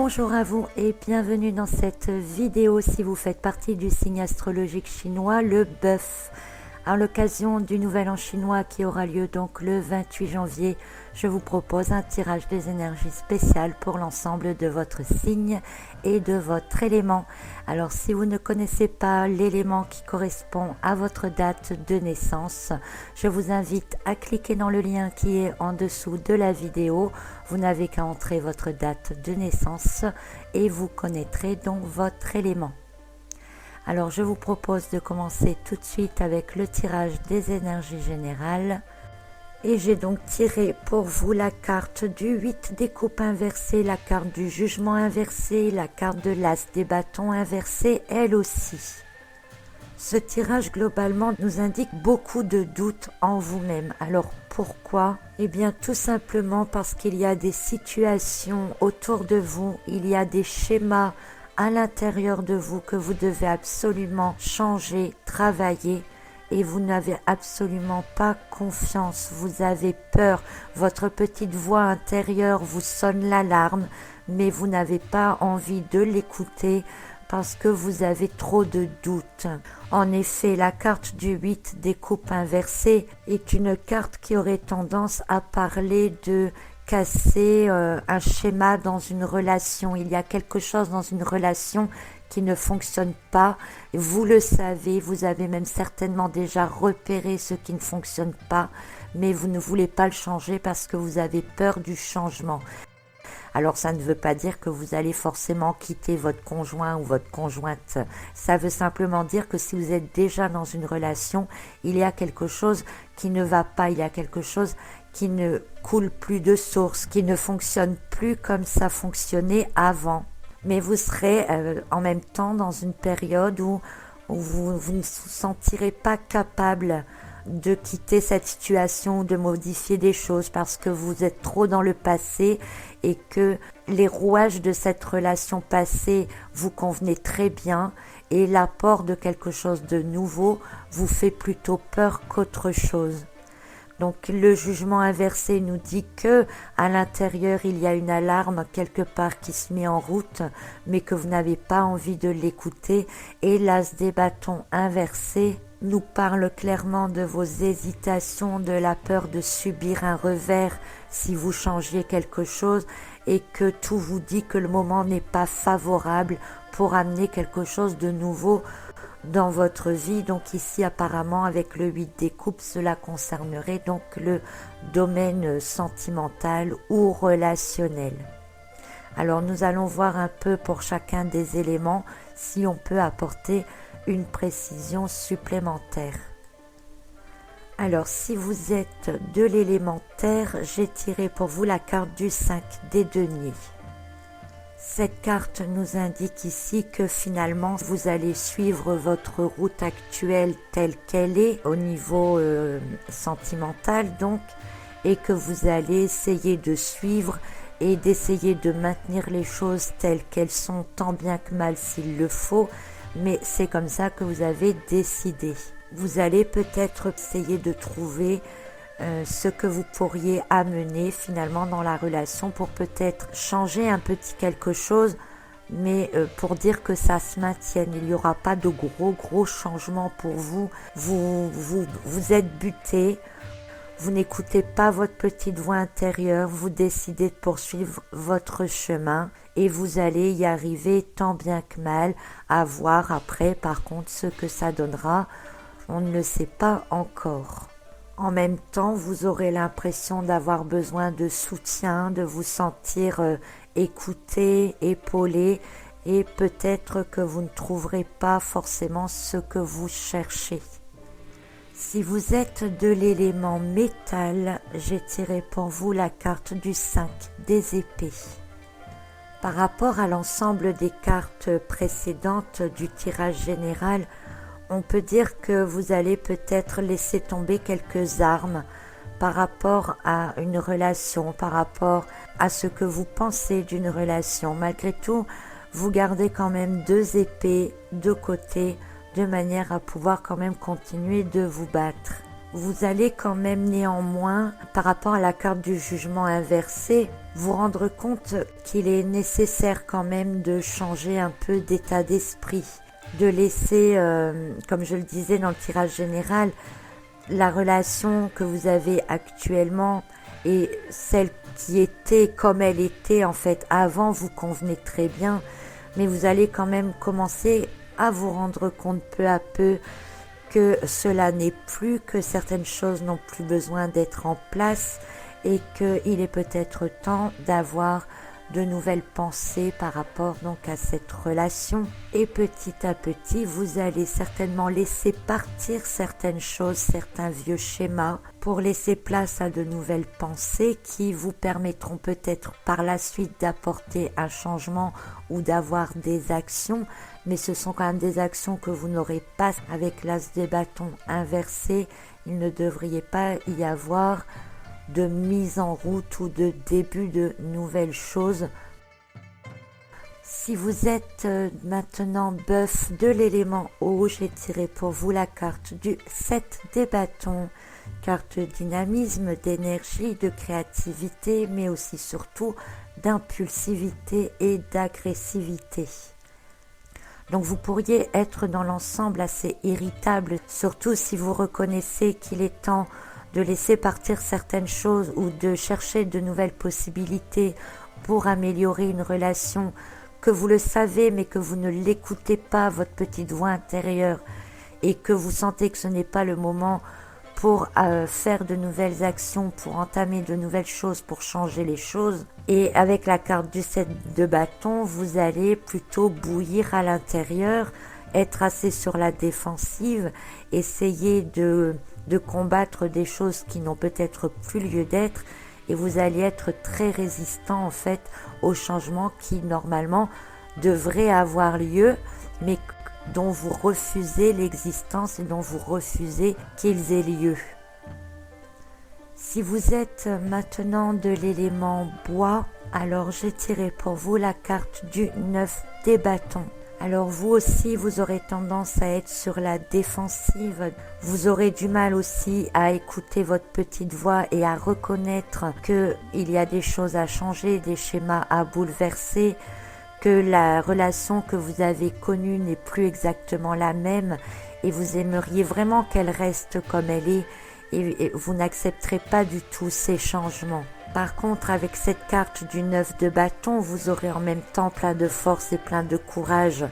Bonjour à vous et bienvenue dans cette vidéo si vous faites partie du signe astrologique chinois, le Bœuf. À l'occasion du Nouvel An chinois qui aura lieu donc le 28 janvier, je vous propose un tirage des énergies spéciales pour l'ensemble de votre signe et de votre élément. Alors si vous ne connaissez pas l'élément qui correspond à votre date de naissance, je vous invite à cliquer dans le lien qui est en dessous de la vidéo. Vous n'avez qu'à entrer votre date de naissance et vous connaîtrez donc votre élément. Alors je vous propose de commencer tout de suite avec le tirage des énergies générales. Et j'ai donc tiré pour vous la carte du 8 des coupes inversées, la carte du jugement inversé, la carte de l'as des bâtons inversée elle aussi. Ce tirage globalement nous indique beaucoup de doutes en vous-même. Alors pourquoi ? Eh bien tout simplement parce qu'il y a des situations autour de vous, il y a des schémas à l'intérieur de vous que vous devez absolument changer, travailler et vous n'avez absolument pas confiance, vous avez peur, votre petite voix intérieure vous sonne l'alarme mais vous n'avez pas envie de l'écouter parce que vous avez trop de doutes. En effet, la carte du 8 des coupes inversées est une carte qui aurait tendance à parler de casser un schéma dans une relation. Il y a quelque chose dans une relation qui ne fonctionne pas. Vous le savez, vous avez même certainement déjà repéré ce qui ne fonctionne pas, mais vous ne voulez pas le changer parce que vous avez peur du changement. Alors ça ne veut pas dire que vous allez forcément quitter votre conjoint ou votre conjointe. Ça veut simplement dire que si vous êtes déjà dans une relation, il y a quelque chose qui ne va pas, il y a quelque chose qui ne coule plus de source, qui ne fonctionne plus comme ça fonctionnait avant. Mais vous serez en même temps dans une période où vous ne vous sentirez pas capable de quitter cette situation, de modifier des choses parce que vous êtes trop dans le passé et que les rouages de cette relation passée vous convenaient très bien et l'apport de quelque chose de nouveau vous fait plutôt peur qu'autre chose. Donc le jugement inversé nous dit que à l'intérieur il y a une alarme quelque part qui se met en route mais que vous n'avez pas envie de l'écouter, et l'as des bâtons inversé nous parle clairement de vos hésitations, de la peur de subir un revers si vous changiez quelque chose et que tout vous dit que le moment n'est pas favorable pour amener quelque chose de nouveau dans votre vie. Donc ici apparemment avec le 8 des coupes, cela concernerait donc le domaine sentimental ou relationnel. Alors nous allons voir un peu pour chacun des éléments si on peut apporter une précision supplémentaire. Alors si vous êtes de l'élément terre, j'ai tiré pour vous la carte du 5 des deniers. Cette carte nous indique ici que finalement vous allez suivre votre route actuelle telle qu'elle est au niveau sentimental donc, et que vous allez essayer de suivre et d'essayer de maintenir les choses telles qu'elles sont tant bien que mal s'il le faut, mais c'est comme ça que vous avez décidé. Vous allez peut-être essayer de trouver ce que vous pourriez amener finalement dans la relation pour peut-être changer un petit quelque chose, mais pour dire que ça se maintienne. Il n'y aura pas de gros changements pour vous. Vous êtes buté, vous n'écoutez pas votre petite voix intérieure, vous décidez de poursuivre votre chemin et vous allez y arriver tant bien que mal. À voir après par contre ce que ça donnera, on ne le sait pas encore. En même temps, vous aurez l'impression d'avoir besoin de soutien, de vous sentir écouté, épaulé, et peut-être que vous ne trouverez pas forcément ce que vous cherchez. Si vous êtes de l'élément métal, j'ai tiré pour vous la carte du 5 des épées. Par rapport à l'ensemble des cartes précédentes du tirage général, on peut dire que vous allez peut-être laisser tomber quelques armes par rapport à une relation, par rapport à ce que vous pensez d'une relation. Malgré tout, vous gardez quand même 2 épées de côté de manière à pouvoir quand même continuer de vous battre. vous allez quand même néanmoins, par rapport à la carte du jugement inversé, vous rendre compte qu'il est nécessaire quand même de changer un peu d'état d'esprit, de laisser, comme je le disais dans le tirage général, la relation que vous avez actuellement et celle qui était comme elle était en fait avant vous convenait très bien, mais vous allez quand même commencer à vous rendre compte peu à peu que cela n'est plus, que certaines choses n'ont plus besoin d'être en place et qu'il est peut-être temps d'avoir de nouvelles pensées par rapport donc à cette relation. Et petit à petit, vous allez certainement laisser partir certaines choses, certains vieux schémas pour laisser place à de nouvelles pensées qui vous permettront peut-être par la suite d'apporter un changement ou d'avoir des actions, mais ce sont quand même des actions que vous n'aurez pas avec l'as des bâtons inversé. Il ne devrait pas y avoir de mise en route ou de début de nouvelles choses. Si vous êtes maintenant bœuf de l'élément eau, j'ai tiré pour vous la carte du 7 des bâtons, carte dynamisme, d'énergie, de créativité, mais aussi surtout d'impulsivité et d'agressivité. Donc vous pourriez être dans l'ensemble assez irritable, surtout si vous reconnaissez qu'il est temps de laisser partir certaines choses ou de chercher de nouvelles possibilités pour améliorer une relation, que vous le savez mais que vous ne l'écoutez pas, votre petite voix intérieure, et que vous sentez que ce n'est pas le moment pour faire de nouvelles actions, pour entamer de nouvelles choses, pour changer les choses. Et avec la carte du 7 de bâton, vous allez plutôt bouillir à l'intérieur, être assez sur la défensive, essayer de combattre des choses qui n'ont peut-être plus lieu d'être, et vous allez être très résistant en fait aux changements qui normalement devraient avoir lieu, mais dont vous refusez l'existence et dont vous refusez qu'ils aient lieu. Si vous êtes maintenant de l'élément bois, alors j'ai tiré pour vous la carte du 9 des bâtons. Alors vous aussi, vous aurez tendance à être sur la défensive. Vous aurez du mal aussi à écouter votre petite voix et à reconnaître qu'il y a des choses à changer, des schémas à bouleverser, que la relation que vous avez connue n'est plus exactement la même et vous aimeriez vraiment qu'elle reste comme elle est et vous n'accepterez pas du tout ces changements. Par contre, avec cette carte du 9 de bâton, vous aurez en même temps plein de force et plein de courage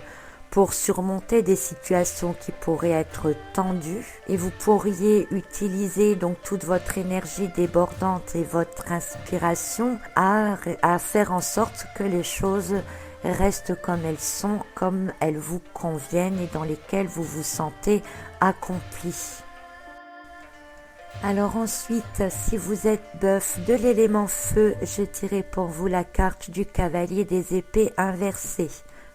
pour surmonter des situations qui pourraient être tendues et vous pourriez utiliser donc toute votre énergie débordante et votre inspiration à faire en sorte que les choses restent comme elles sont, comme elles vous conviennent et dans lesquelles vous vous sentez accompli. Alors ensuite, si vous êtes bœuf de l'élément feu, je tirerai pour vous la carte du cavalier des épées inversée.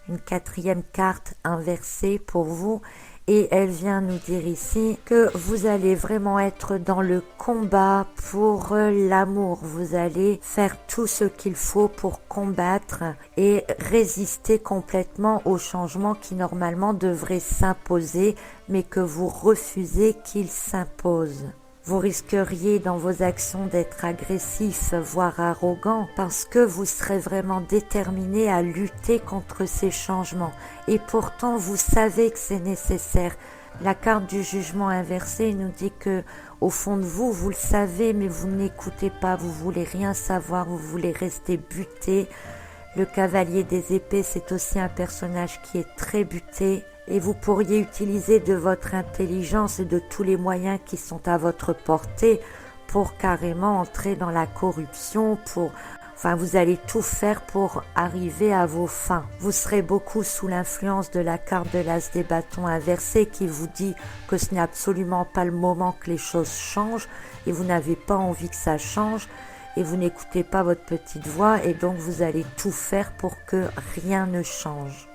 Une quatrième carte inversée pour vous et elle vient nous dire ici que vous allez vraiment être dans le combat pour l'amour. Vous allez faire tout ce qu'il faut pour combattre et résister complètement aux changements qui normalement devraient s'imposer mais que vous refusez qu'ils s'imposent. Vous risqueriez dans vos actions d'être agressif, voire arrogant, parce que vous serez vraiment déterminé à lutter contre ces changements. Et pourtant, vous savez que c'est nécessaire. La carte du jugement inversé nous dit que, au fond de vous, vous le savez, mais vous n'écoutez pas, vous voulez rien savoir, vous voulez rester buté. Le cavalier des épées, c'est aussi un personnage qui est très buté. Et vous pourriez utiliser de votre intelligence et de tous les moyens qui sont à votre portée pour carrément entrer dans la corruption, vous allez tout faire pour arriver à vos fins. Vous serez beaucoup sous l'influence de la carte de l'as des bâtons inversé qui vous dit que ce n'est absolument pas le moment que les choses changent et vous n'avez pas envie que ça change et vous n'écoutez pas votre petite voix et donc vous allez tout faire pour que rien ne change.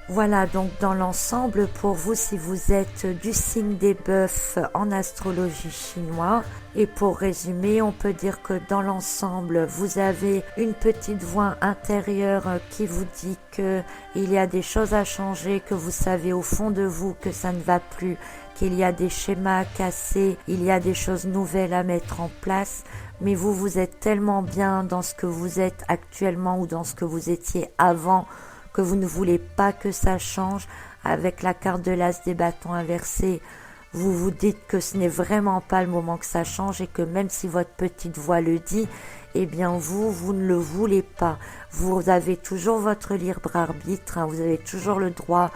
Voilà donc dans l'ensemble pour vous si vous êtes du signe des bœufs en astrologie chinoise. Et pour résumer, on peut dire que dans l'ensemble, vous avez une petite voix intérieure qui vous dit que il y a des choses à changer, que vous savez au fond de vous que ça ne va plus, qu'il y a des schémas à casser, il y a des choses nouvelles à mettre en place. Mais vous êtes tellement bien dans ce que vous êtes actuellement ou dans ce que vous étiez avant que vous ne voulez pas que ça change. Avec la carte de l'as des bâtons inversés, vous vous dites que ce n'est vraiment pas le moment que ça change et que même si votre petite voix le dit, eh bien vous ne le voulez pas. Vous avez toujours votre libre arbitre, hein, vous avez toujours le droit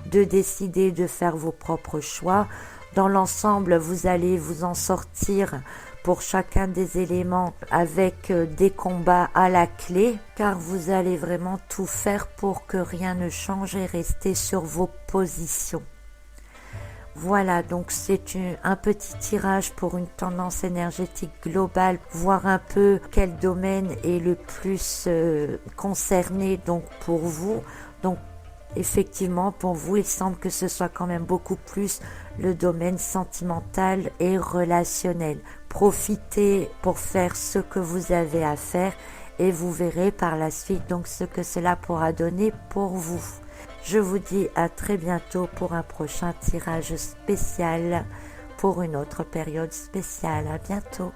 de décider de faire vos propres choix. Dans l'ensemble, vous allez vous en sortir pour chacun des éléments avec des combats à la clé, car vous allez vraiment tout faire pour que rien ne change et rester sur vos positions. Voilà, donc c'est un petit tirage pour une tendance énergétique globale, voir un peu quel domaine est le plus concerné donc pour vous. Donc effectivement, pour vous, il semble que ce soit quand même beaucoup plus le domaine sentimental et relationnel. Profitez pour faire ce que vous avez à faire et vous verrez par la suite donc ce que cela pourra donner pour vous. Je vous dis à très bientôt pour un prochain tirage spécial, pour une autre période spéciale. À bientôt.